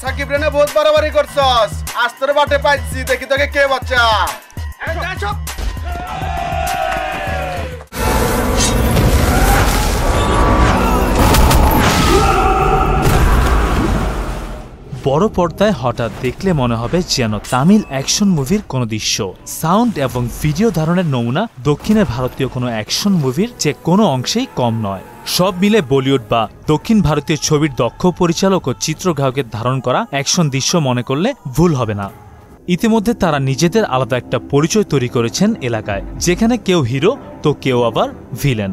Shakib Rene বহুত বাড়াবাড়ি করছস, আজ তোর বাটে পাইছি, দেখি তোকে কে বাচ্চা। বড় পর্দায় হঠাৎ দেখলে মনে হবে যেন তামিল অ্যাকশন মুভির কোনো দৃশ্য। সাউন্ড এবং ভিডিও ধারণের নমুনা দক্ষিণের ভারতীয় কোনো অ্যাকশন মুভির যে কোনো অংশেই কম নয়। সব মিলে বলিউড বা দক্ষিণ ভারতীয় ছবির দক্ষ পরিচালক ও চিত্রগ্রাহকের ধারণ করা অ্যাকশন দৃশ্য মনে করলে ভুল হবে না। ইতিমধ্যে তারা নিজেদের আলাদা একটা পরিচয় তৈরি করেছেন এলাকায়, যেখানে কেউ হিরো তো কেউ আবার ভিলেন।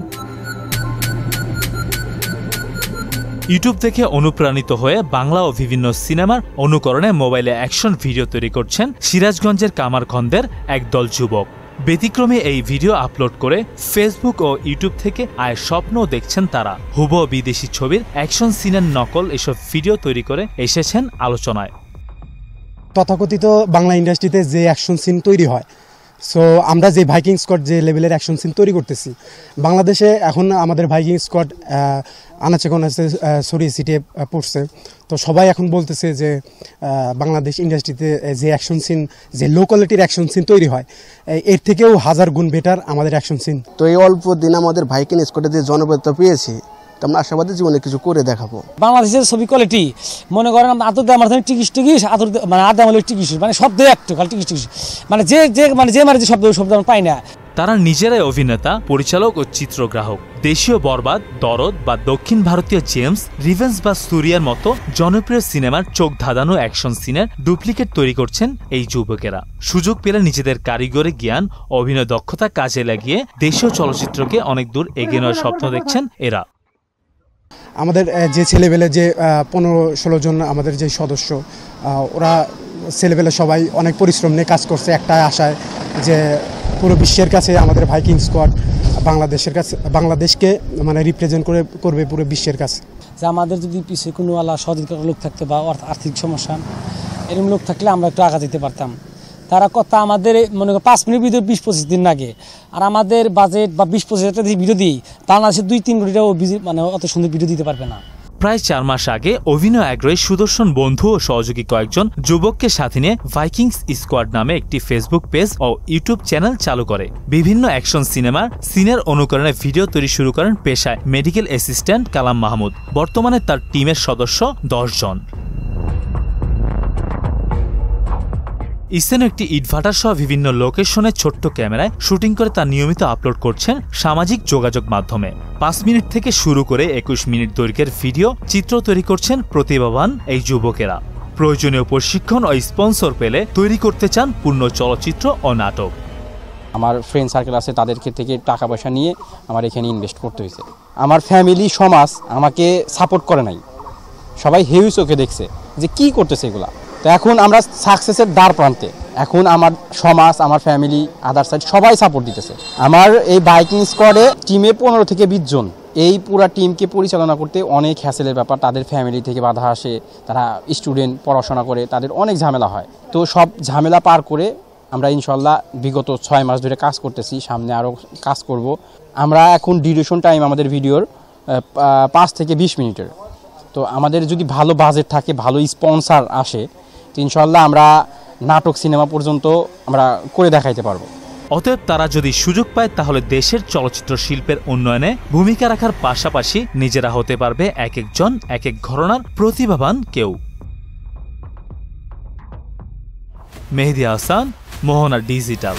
ইউটিউব দেখে অনুপ্রাণিত হয়ে বাংলা ও বিভিন্ন সিনেমার অনুকরণে মোবাইলে অ্যাকশন ভিডিও তৈরি করছেন সিরাজগঞ্জের কামারখন্দের একদল যুবক। ব্যতিক্রমে এই ভিডিও আপলোড করে ফেসবুক ও ইউটিউব থেকে আয়ের স্বপ্নও দেখছেন তারা। হুবহু বিদেশি ছবির অ্যাকশন সিনের নকল এসব ভিডিও তৈরি করে এসেছেন আলোচনায়। তথাকথিত বাংলা ইন্ডাস্ট্রিতে যে অ্যাকশন সিন তৈরি হয়, সো আমরা যে ভাইকিং স্কোয়াড যে লেভেলের অ্যাকশন সিন তৈরি করতেছি, বাংলাদেশে এখন আমাদের ভাইকিং স্কোয়াড আনাচে কোনাচে ছড়িয়ে ছিটিয়ে পড়ছে। তো সবাই এখন বলতেছে যে বাংলাদেশ ইন্ডাস্ট্রিতে যে অ্যাকশন সিন, যে লো কোয়ালিটির অ্যাকশন সিন তৈরি হয়, এর থেকেও 1000 গুণ বেটার আমাদের অ্যাকশন সিন। তো এই অল্প দিন আমাদের ভাইকিং স্কোয়াডে যে জনপ্রিয়তা পেয়েছি, আমরা আশাবাদী জীবনে কিছু করে দেখাবো। বাংলাদেশের ছবি কোয়ালিটি মনে করেন আতর আমার টিকিস আতর মানে আদা আমলের টিকিস, মানে শব্দ একটু খালি টিকিস, মানে যে যে শব্দ আমরা পাই না। তারা নিজেরাই অভিনেতা, পরিচালক ও চিত্রগ্রাহক। দেশীয় বরবাদ, দরদ বা দক্ষিণ ভারতীয় জেমস, রিভেঞ্জ বা সুরিয়ার মতো জনপ্রিয় সিনেমার চোখ ধাঁধানো অ্যাকশন সিনের ডুপ্লিকেট তৈরি করছেন এই যুবকেরা। সুযোগ পেলে নিজেদের কারিগরি জ্ঞান, অভিনয় দক্ষতা কাজে লাগিয়ে দেশীয় চলচ্চিত্রকে অনেক দূর এগিয়ে নেওয়ার স্বপ্ন দেখছেন এরা। আমাদের যে ছেলেবেলে যে 15-16 জন আমাদের যে সদস্য, ওরা ছেলেবেলে সবাই অনেক পরিশ্রম নিয়ে কাজ করছে একটা আশায় যে পুরো বিশ্বের কাছে আমাদের ভাইকিং স্কোয়াড বাংলাদেশকে মানে রিপ্রেজেন্ট করবে পুরো বিশ্বের কাছে। যে আমাদের যদি পিছিয়ে কোনো আলা সহযোগিতার লোক থাকতো বা আর্থিক সমস্যা এরকম লোক থাকলে আমরা একটু আগা দিতে পারতাম। তারা কথা আমাদের মনে করেন 5 মিনিট ভিতরে 20-25 দিন লাগে, আর আমাদের বাজেট বা 20-25 ভিডিও দিই, বাংলাদেশের 2-3 কোটিটাও মানে অত সুন্দর ভিডিও দিতে পারবে না। প্রায় 4 মাস আগে অভিনয় আগ্রহী সুদর্শন বন্ধু ও সহযোগী কয়েকজন যুবককে সাথে নিয়ে ভাইকিংস স্কোয়াড নামে একটি ফেসবুক পেজ ও ইউটিউব চ্যানেল চালু করে। বিভিন্ন অ্যাকশন সিনেমার সিনের অনুকরণে ভিডিও তৈরি শুরু করেন পেশায় মেডিকেল অ্যাসিস্ট্যান্ট কালাম মাহমুদ। বর্তমানে তার টিমের সদস্য 10 জন। স্থানীয় একটি ইটভাটার সহ বিভিন্ন লোকেশনে ছোট্ট ক্যামেরায় শুটিং করে তা নিয়মিত আপলোড করছেন সামাজিক যোগাযোগ মাধ্যমে। 5 মিনিট থেকে শুরু করে 21 মিনিট দৈর্ঘ্যের ভিডিও চিত্র তৈরি করছেন প্রতিভাবান এই যুবকেরা। প্রয়োজনীয় প্রশিক্ষণ ও স্পন্সর পেলে তৈরি করতে চান পূর্ণ চলচ্চিত্র ও নাটক। আমার ফ্রেন্ড সার্কেল আছে, তাদেরকে থেকে টাকা পয়সা নিয়ে আমার এখানে ইনভেস্ট করতে হয়েছে। আমার ফ্যামিলি সমাজ আমাকে সাপোর্ট করে নাই, সবাই হেউ চোখে দেখছে যে কি করতেছে এগুলা। তো এখন আমরা সাকসেসের দ্বার প্রান্তে, এখন আমার সমাজ, আমার ফ্যামিলি, আদার সাইড সবাই সাপোর্ট দিতেছে। আমার এই বাইকিং স্কোয়াডে টিমে 15 থেকে 20 জন। এই পুরা টিমকে পরিচালনা করতে অনেক হ্যাসেলের ব্যাপার। তাদের ফ্যামিলি থেকে বাধা আসে, তারা স্টুডেন্ট, পড়াশোনা করে, তাদের অনেক ঝামেলা হয়। তো সব ঝামেলা পার করে আমরা ইনশাল্লাহ বিগত 6 মাস ধরে কাজ করতেছি, সামনে আরও কাজ করব। আমরা এখন ডিউরেশন টাইম আমাদের ভিডিওর 5 থেকে 20 মিনিটের। তো আমাদের যদি ভালো বাজেট থাকে, ভালো স্পন্সার আসে, তো ইনশাল্লাহ আমরা নাটক সিনেমা পর্যন্ত আমরা করে দেখাইতে পারবো। অতএব তারা যদি সুযোগ পায় তাহলে দেশের চলচ্চিত্র শিল্পের উন্নয়নে ভূমিকা রাখার পাশাপাশি নিজেরা হতে পারবে এক একজন এক এক ঘরানার প্রতিভাবান কেউ। মেহেদী হাসান, মোহনা ডিজিটাল।